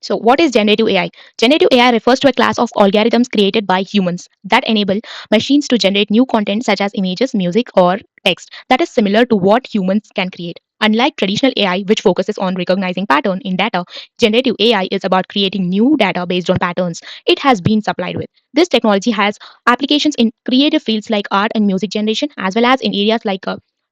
So, what is generative AI? Generative AI refers to a class of algorithms created by humans that enable machines to generate new content such as images, music, or text that is similar to what humans can create. Unlike traditional AI, which focuses on recognizing pattern in data, generative AI is about creating new data based on patterns it has been supplied with. This technology has applications in creative fields like art and music generation, as well as in areas like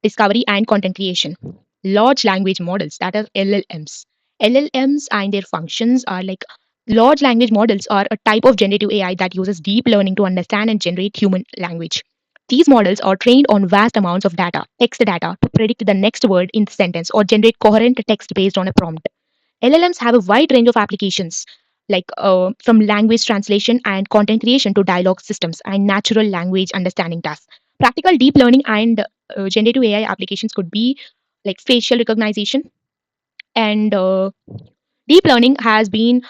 discovery and content creation. Large language models, that are LLMs. LLMs and their functions are like large language models are a type of generative AI that uses deep learning to understand and generate human language. These models are trained on vast amounts of data, text data, to predict the next word in the sentence or generate coherent text based on a prompt. LLMs have a wide range of applications, like from language translation and content creation to dialogue systems and natural language understanding tasks. Practical deep learning and generative AI applications could be like facial recognition and deep learning has been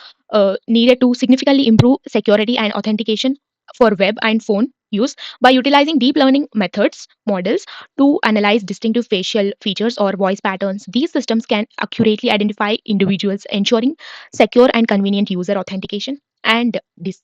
needed to significantly improve security and authentication for web and phone use by utilizing deep learning methods models to analyze distinctive facial features or voice patterns. These systems can accurately identify individuals, ensuring secure and convenient user authentication and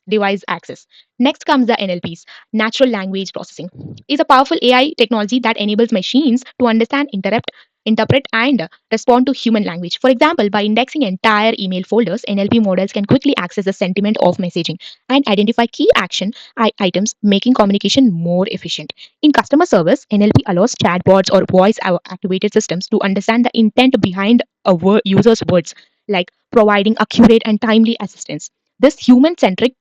device access. Next comes the NLPs, natural language processing, is a powerful AI technology that enables machines to understand, interpret, and respond to human language. For example, by indexing entire email folders, NLP models can quickly access the sentiment of messaging and identify key action items, making communication more efficient. In customer service, NLP allows chatbots or voice activated systems to understand the intent behind a user's words, like providing accurate and timely assistance. This human centric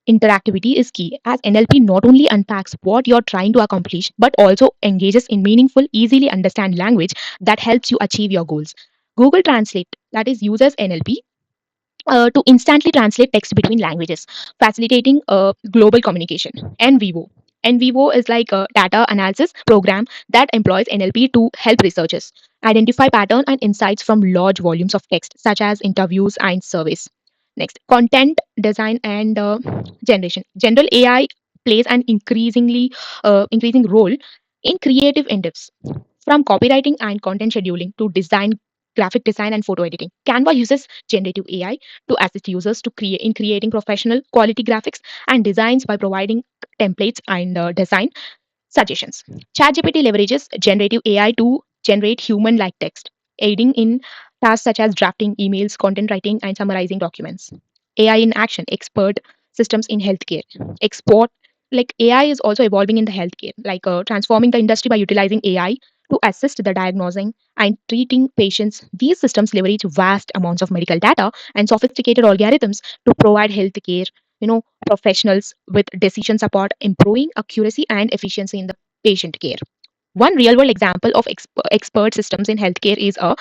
interactivity is key, as NLP not only unpacks what you're trying to accomplish but also engages in meaningful, easily understand language that helps you achieve your goals. Google Translate, that is, uses NLP to instantly translate text between languages, facilitating global communication. NVivo. NVivo is like a data analysis program that employs NLP to help researchers identify pattern and insights from large volumes of text, such as interviews and surveys. Next, content design and generation. General AI plays an increasing role in creative endeavors, from copywriting and content scheduling to design, graphic design, and photo editing. Canva uses generative AI to assist users to create in creating professional quality graphics and designs by providing templates and design suggestions. ChatGPT leverages generative AI to generate human-like text, aiding in tasks such as drafting emails, content writing, and summarizing documents. AI in action, expert systems in healthcare. Export like AI is also evolving in the healthcare, like transforming the industry by utilizing AI to assist the diagnosing and treating patients. These systems leverage vast amounts of medical data and sophisticated algorithms to provide healthcare, professionals with decision support, improving accuracy and efficiency in the patient care. One real world example of expert systems in healthcare is a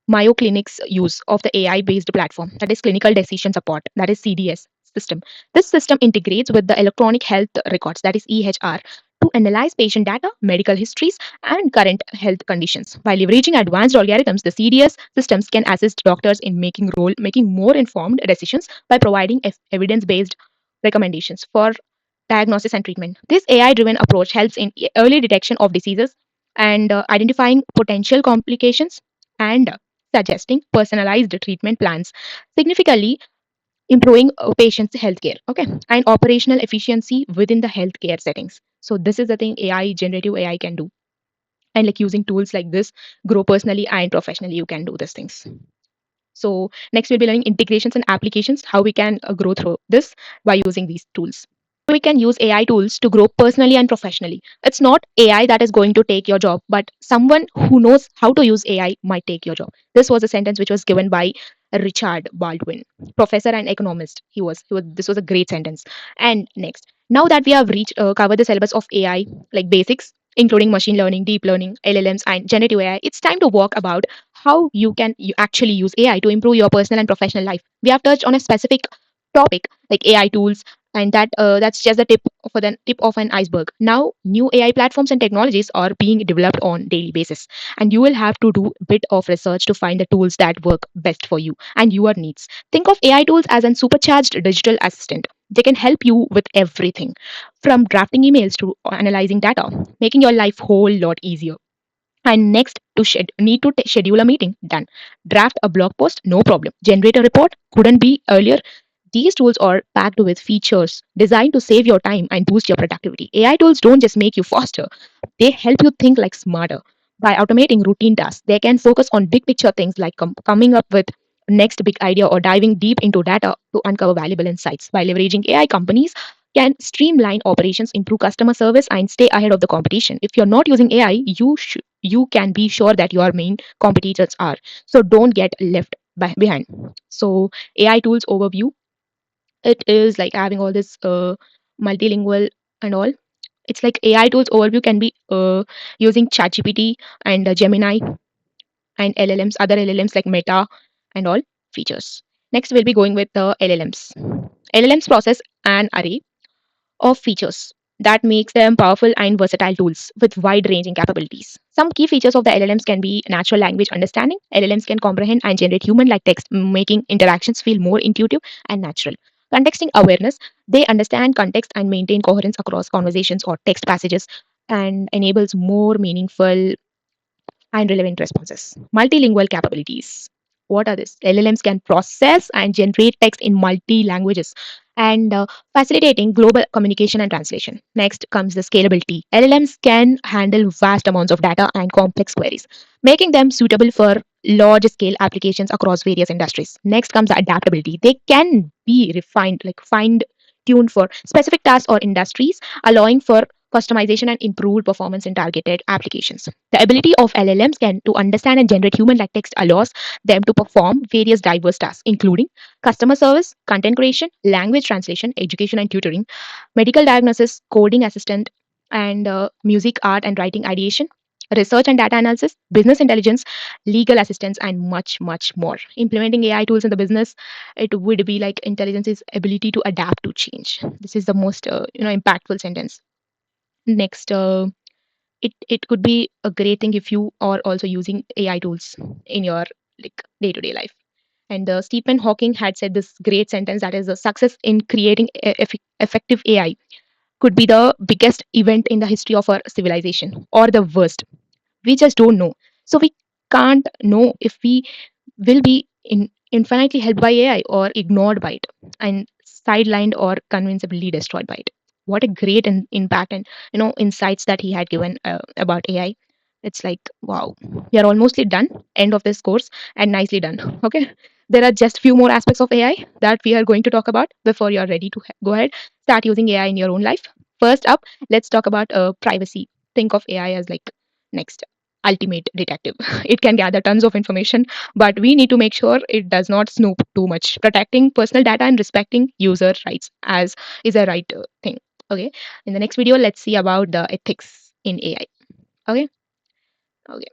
Mayo Clinic's use of the AI based platform, that is clinical decision support, that is CDS system. This system integrates with the electronic health records, that is EHR, to analyze patient data, medical histories, and current health conditions. By leveraging advanced algorithms, the CDS systems can assist doctors in making more informed decisions by providing evidence based recommendations for diagnosis and treatment. This AI driven approach helps in early detection of diseases and identifying potential complications and suggesting personalized treatment plans, significantly improving patients' healthcare. Okay, and operational efficiency within the healthcare settings. So this is the thing AI, generative AI can do, and like using tools like this, grow personally and professionally. You can do these things. So next we'll be learning integrations and applications, how we can grow through this by using these tools. We can use AI tools to grow personally and professionally. It's not AI that is going to take your job, but someone who knows how to use AI might take your job. This was a sentence which was given by Richard Baldwin, professor and economist. He was. This was a great sentence. And next, now that we have reached covered the syllabus of AI, like basics, including machine learning, deep learning, LLMs, and generative AI, it's time to walk about how you actually use AI to improve your personal and professional life. We have touched on a specific topic like AI tools, and that's just the tip of an iceberg. Now, new AI platforms and technologies are being developed on daily basis, and you will have to do a bit of research to find the tools that work best for you and your needs. Think of AI tools as an supercharged digital assistant. They can help you with everything from drafting emails to analyzing data, making your life whole lot easier. And next, to need to schedule a meeting, done. Draft a blog post, no problem. Generate a report, couldn't be earlier. These tools are packed with features designed to save your time and boost your productivity. AI tools don't just make you faster, they help you think like smarter. By automating routine tasks, they can focus on big picture things like coming up with next big idea or diving deep into data to uncover valuable insights. By leveraging AI, companies can streamline operations, improve customer service, and stay ahead of the competition. If you're not using AI, you can be sure that your main competitors are. So don't get left behind. So AI tools overview, it is like having all this multilingual and all. It's like AI tools overview can be using ChatGPT and Gemini and LLMs, other LLMs like Meta and all features. Next, we'll be going with the LLMs. LLMs process an array of features that makes them powerful and versatile tools with wide ranging capabilities. Some key features of the LLMs can be natural language understanding. LLMs can comprehend and generate human like text, making interactions feel more intuitive and natural. Contexting awareness, they understand context and maintain coherence across conversations or text passages and enables more meaningful and relevant responses. Multilingual capabilities. What are this? LLMs can process and generate text in multi languages and facilitating global communication and translation. Next comes the scalability. LLMs can handle vast amounts of data and complex queries, making them suitable for large scale applications across various industries. Next comes the adaptability. They can be refined, like fine tuned for specific tasks or industries, allowing for customization and improved performance in targeted applications. The ability of LLMs can to understand and generate human-like text allows them to perform various diverse tasks, including customer service, content creation, language translation, education and tutoring, medical diagnosis, coding assistant, and music, art and writing ideation, research and data analysis, business intelligence, legal assistance, and much, much more. Implementing AI tools in the business, it would be like intelligence's ability to adapt to change. This is the most impactful sentence. Next, it could be a great thing if you are also using AI tools in your like day-to-day life. And Stephen Hawking had said this great sentence that is a success in creating effective AI could be the biggest event in the history of our civilization or the worst. We just don't know. So we can't know if we will be infinitely helped by AI or ignored by it and sidelined or convincingly destroyed by it. What a great impact and insights that he had given about AI. It's like wow, we are almost done. End of this course and nicely done. Okay, there are just few more aspects of AI that we are going to talk about before you are ready to go ahead start using AI in your own life. First up, let's talk about privacy. Think of AI as like next ultimate detective. It can gather tons of information, but we need to make sure it does not snoop too much. Protecting personal data and respecting user rights as is a right thing. Okay. In the next video, let's see about the ethics in AI. Okay. Okay.